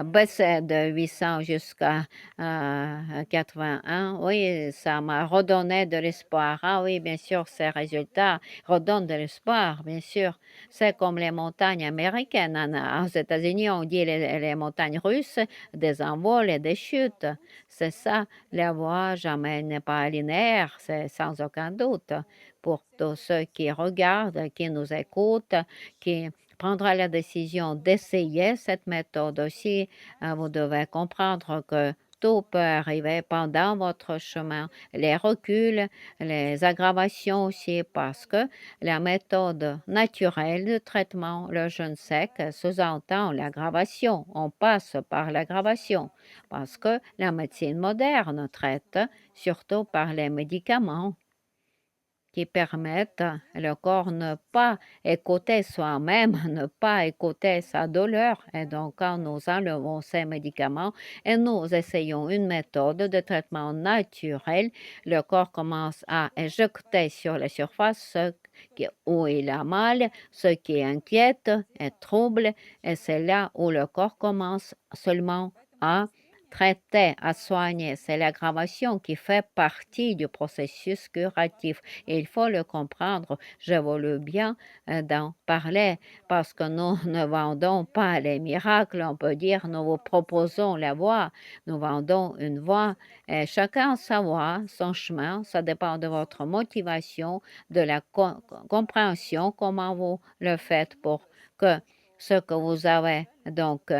baissé de 800 jusqu'à 81. Oui, ça m'a redonné de l'espoir. Ah oui, bien sûr, ces résultats redonnent de l'espoir, bien sûr. C'est comme les montagnes américaines. Aux États-Unis, on dit les montagnes russes, des envols et des chutes. C'est ça. La voie jamais n'est pas linéaire, c'est sans aucun doute. Pour tous ceux qui regardent, qui nous écoutent, qui prendra la décision d'essayer cette méthode aussi, vous devez comprendre que tout peut arriver pendant votre chemin, les reculs, les aggravations aussi, parce que la méthode naturelle de traitement, le jeûne sec, sous-entend l'aggravation. On passe par l'aggravation parce que la médecine moderne traite surtout par les médicaments qui permettent le corps ne pas écouter soi-même, ne pas écouter sa douleur. Et donc, quand nous enlevons ces médicaments et nous essayons une méthode de traitement naturel, le corps commence à éjecter sur la surface où il a mal, ce qui inquiète et trouble, et c'est là où le corps commence seulement à traiter, à soigner. C'est l'aggravation qui fait partie du processus curatif. Et il faut le comprendre. Je voulais bien d'en parler parce que nous ne vendons pas les miracles. On peut dire, nous vous proposons la voie. Nous vendons une voie. Et chacun sa voie, son chemin. Ça dépend de votre motivation, de la compréhension, comment vous le faites pour que ce que vous avez donc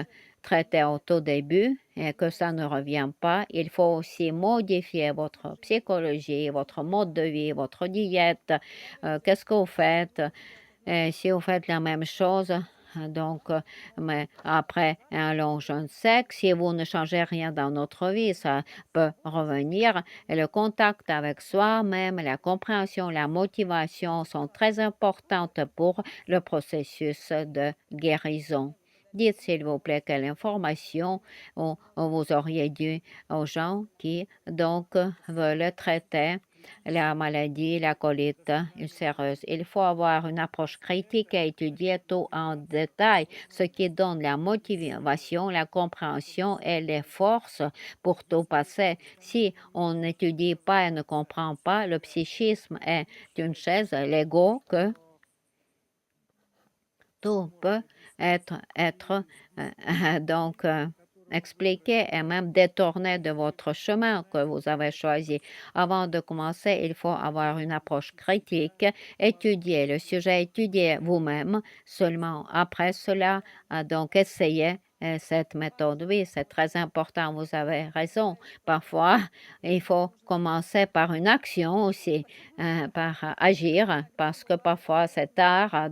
traité au tout début et que ça ne revient pas. Il faut aussi modifier votre psychologie, votre mode de vie, votre diète. Qu'est-ce que vous faites? Et si vous faites la même chose, donc, mais après un long jeûne sec, si vous ne changez rien dans notre vie, ça peut revenir. Et le contact avec soi-même, la compréhension, la motivation sont très importantes pour le processus de guérison. Dites s'il vous plaît quelle information vous auriez dû aux gens qui donc veulent traiter la maladie, la colite ulcéreuse. Il faut avoir une approche critique et étudier tout en détail, ce qui donne la motivation, la compréhension et les forces pour tout passer. Si on n'étudie pas et ne comprend pas, le psychisme est une chaise, l'ego, que tout peut être donc expliqué et même détourné de votre chemin que vous avez choisi. Avant de commencer, il faut avoir une approche critique, étudier le sujet, étudier vous-même. Seulement après cela, donc essayez cette méthode. Oui, c'est très important, vous avez raison. Parfois, il faut commencer par une action aussi, par agir, parce que parfois c'est tard,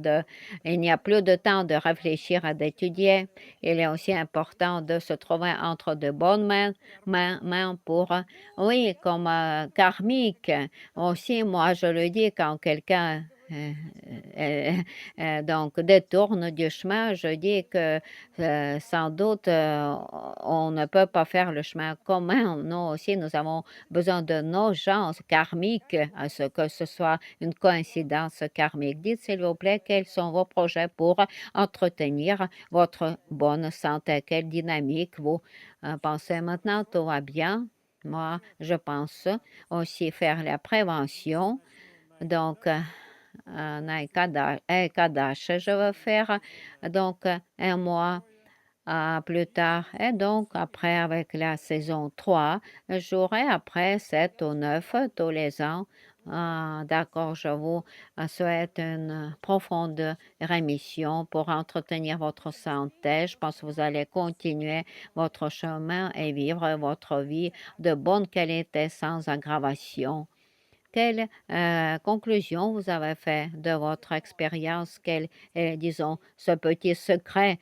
il n'y a plus de temps de réfléchir et d'étudier. Il est aussi important de se trouver entre de bonnes mains pour, oui, comme karmique. Aussi, moi, je le dis quand quelqu'un donc détourne du chemin, je dis que sans doute on ne peut pas faire le chemin commun. Nous aussi, nous avons besoin de nos gens karmiques, à ce que ce soit une coïncidence karmique. Dites s'il vous plaît quels sont vos projets pour entretenir votre bonne santé, quelle dynamique vous pensez maintenant, tout va bien. Moi, je pense aussi faire la prévention. Donc, un Kadash, je veux faire donc un mois plus tard. Et donc, après, avec la saison 3, j'aurai après 7 ou 9 tous les ans. D'accord, je vous souhaite une profonde rémission pour entretenir votre santé. Je pense que vous allez continuer votre chemin et vivre votre vie de bonne qualité sans aggravation. Quelle conclusion vous avez fait de votre expérience? Quel est, disons, ce petit secret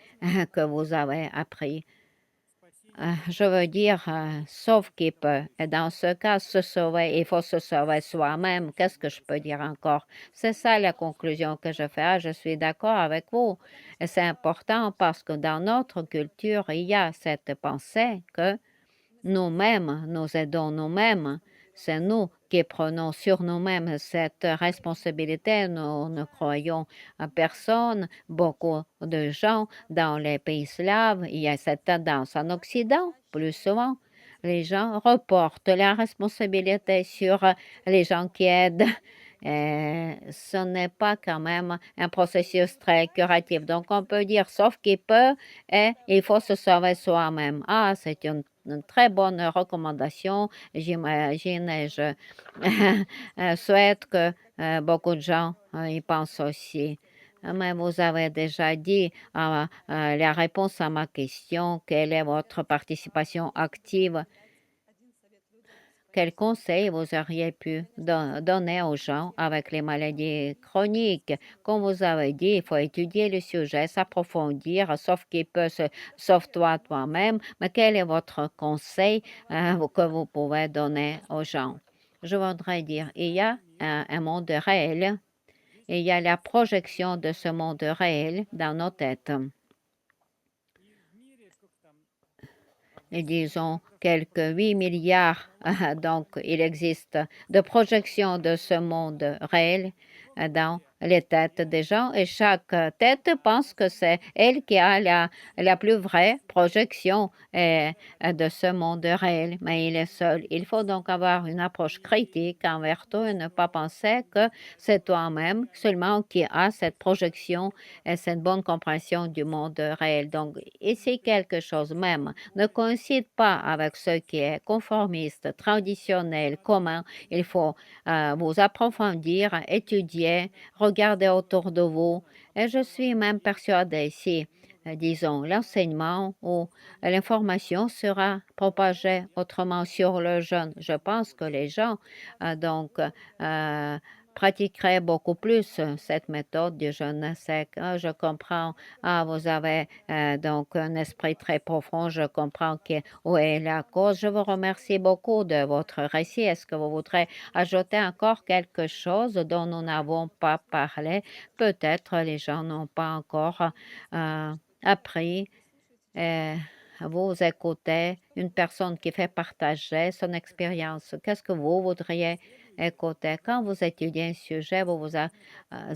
que vous avez appris? Je veux dire, sauf qui peut. Et dans ce cas, se sauver, il faut se sauver soi-même. Qu'est-ce que je peux dire encore? C'est ça la conclusion que je fais. Je suis d'accord avec vous. Et c'est important parce que dans notre culture, il y a cette pensée que nous-mêmes, nous aidons nous-mêmes. C'est nous qui prenons sur nous-mêmes cette responsabilité. Nous ne croyons à personne. Beaucoup de gens dans les pays slaves, il y a cette tendance en Occident, plus souvent. Les gens reportent la responsabilité sur les gens qui aident. Et ce n'est pas quand même un processus très curatif. Donc, on peut dire, sauf qu'il peut, et il faut se sauver soi-même. C'est une très bonne recommandation. J'imagine et je souhaite que beaucoup de gens y pensent aussi. Mais vous avez déjà dit la réponse à ma question, quelle est votre participation active? Quels conseils vous auriez pu donner aux gens avec les maladies chroniques? Comme vous avez dit, il faut étudier le sujet, s'approfondir, sauf qui peut, sauf toi-même. Mais quel est votre conseil que vous pouvez donner aux gens? Je voudrais dire, il y a un monde réel, et il y a la projection de ce monde réel dans nos têtes. Et disons quelques 8 milliards, donc il existe de projections de ce monde réel dans les têtes des gens et chaque tête pense que c'est elle qui a la plus vraie projection de ce monde réel, mais il est seul. Il faut donc avoir une approche critique envers toi et ne pas penser que c'est toi-même seulement qui a cette projection et cette bonne compréhension du monde réel. Donc, ici, quelque chose même ne coïncide pas avec ce qui est conformiste, traditionnel, commun, il faut vous approfondir, étudier, regarder autour de vous. Et je suis même persuadée si, disons, l'enseignement ou l'information sera propagée autrement sur le jeune, je pense que les gens, donc, pratiqueraient beaucoup plus cette méthode du jeûne sec. Je comprends, vous avez donc un esprit très profond, je comprends où est la cause. Je vous remercie beaucoup de votre récit. Est-ce que vous voudrez ajouter encore quelque chose dont nous n'avons pas parlé? Peut-être les gens n'ont pas encore appris. euh, vous écoutez une personne qui fait partager son expérience. Qu'est-ce que vous voudriez écouter? Quand vous étudiez un sujet, vous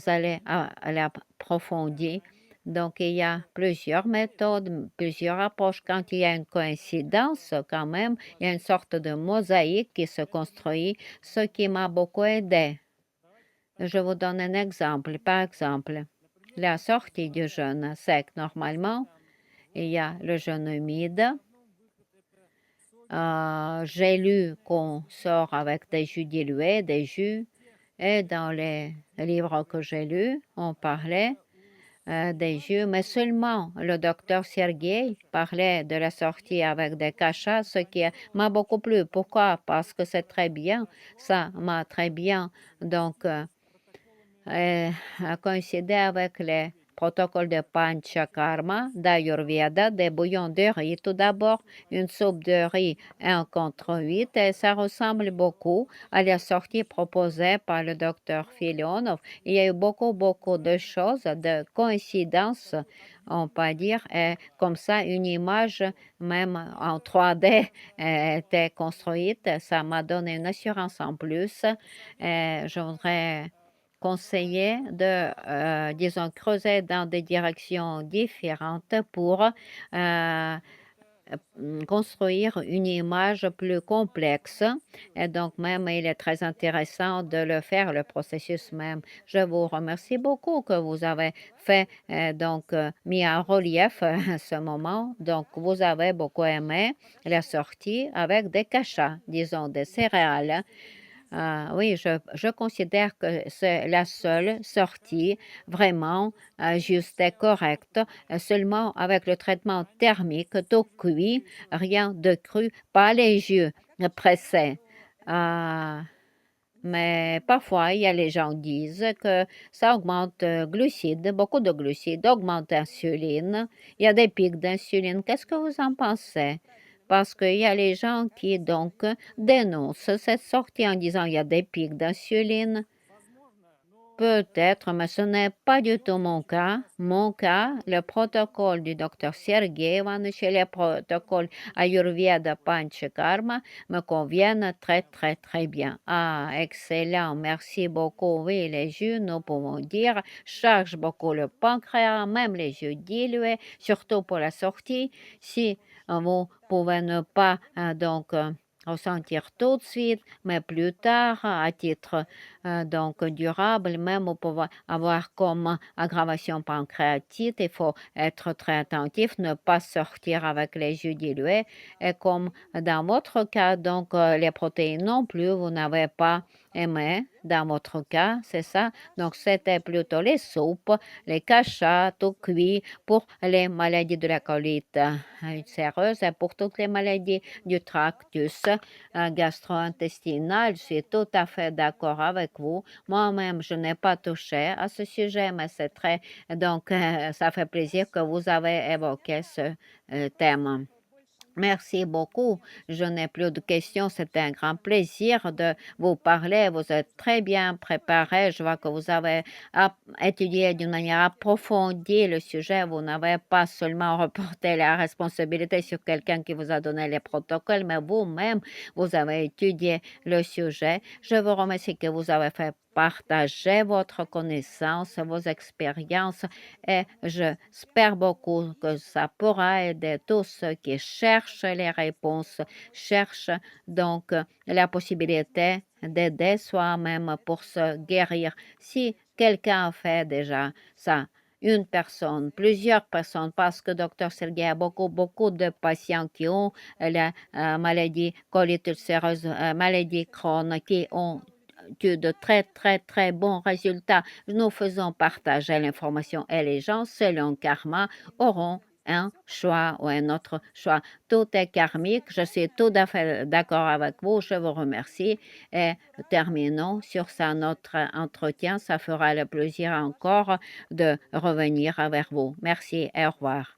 allez à l'approfondir. Donc, il y a plusieurs méthodes, plusieurs approches. Quand il y a une coïncidence, quand même, il y a une sorte de mosaïque qui se construit, ce qui m'a beaucoup aidé. Je vous donne un exemple. Par exemple, la sortie du jeûne sec, normalement, il y a le jeûne humide. J'ai lu qu'on sort avec des jus dilués, des jus, et dans les livres que j'ai lus, on parlait des jus, mais seulement le docteur Sergei parlait de la sortie avec des cachats, ce qui m'a beaucoup plu. Pourquoi? Parce que c'est très bien, ça m'a très bien donc coïncidé avec les protocole de Panchakarma, d'Ayurveda, des bouillons de riz. Tout d'abord, une soupe de riz 1 contre 8 et ça ressemble beaucoup à la sortie proposée par le docteur Filionov. Il y a eu beaucoup de choses, de coïncidences, on peut dire, et comme ça, une image, même en 3D, était construite. Ça m'a donné une assurance en plus. Et je voudrais conseiller de, disons, creuser dans des directions différentes pour construire une image plus complexe. Et donc, même, il est très intéressant de le faire, le processus même. Je vous remercie beaucoup que vous avez fait, mis en relief ce moment. Donc, vous avez beaucoup aimé la sortie avec des cachats, disons, des céréales. Oui, je considère que c'est la seule sortie vraiment juste et correcte, seulement avec le traitement thermique, tout cuit, rien de cru, pas les yeux pressés. Mais parfois, il y a les gens qui disent que ça augmente glucides, beaucoup de glucides, augmente l'insuline. Il y a des pics d'insuline. Qu'est-ce que vous en pensez? Parce qu'il y a les gens qui donc dénoncent cette sortie en disant il y a des pics d'insuline. Peut-être, mais ce n'est pas du tout mon cas. Mon cas, le protocole du docteur Sergei Ivanovich et les protocoles Ayurveda Panchakarma me conviennent très bien. Ah, excellent, merci beaucoup. Oui, les jus, nous pouvons dire, chargent beaucoup le pancréas, même les jus dilués, surtout pour la sortie. Si vous pouvez ne pas ressentir tout de suite, mais plus tard, à titre durable, même pour avoir comme aggravation pancréatite, il faut être très attentif, ne pas sortir avec les jus dilués. Et comme dans votre cas, donc les protéines non plus, vous n'avez pas aimé dans votre cas, c'est ça? Donc c'était plutôt les soupes, les cachats, tout cuit pour les maladies de la colite ulcéreuse et pour toutes les maladies du tractus gastro-intestinal. Je suis tout à fait d'accord avec vous. Moi-même, je n'ai pas touché à ce sujet, mais c'est très... Donc, ça fait plaisir que vous avez évoqué ce thème. Merci beaucoup. Je n'ai plus de questions. C'était un grand plaisir de vous parler. Vous êtes très bien préparé. Je vois que vous avez étudié d'une manière approfondie le sujet. Vous n'avez pas seulement reporté la responsabilité sur quelqu'un qui vous a donné les protocoles, mais vous-même, vous avez étudié le sujet. Je vous remercie que vous avez fait partager votre connaissance, vos expériences et j'espère beaucoup que ça pourra aider tous ceux qui cherchent les réponses, cherchent donc la possibilité d'aider soi-même pour se guérir. Si quelqu'un a fait déjà ça, une personne, plusieurs personnes, parce que Dr. Sergei a beaucoup de patients qui ont la maladie colite ulcéreuse, maladie Crohn, qui ont de très bons résultats. Nous faisons partager l'information et les gens, selon karma, auront un choix ou un autre choix. Tout est karmique. Je suis tout à fait d'accord avec vous. Je vous remercie. Et terminons sur ça notre entretien. Ça fera le plaisir encore de revenir vers vous. Merci et au revoir.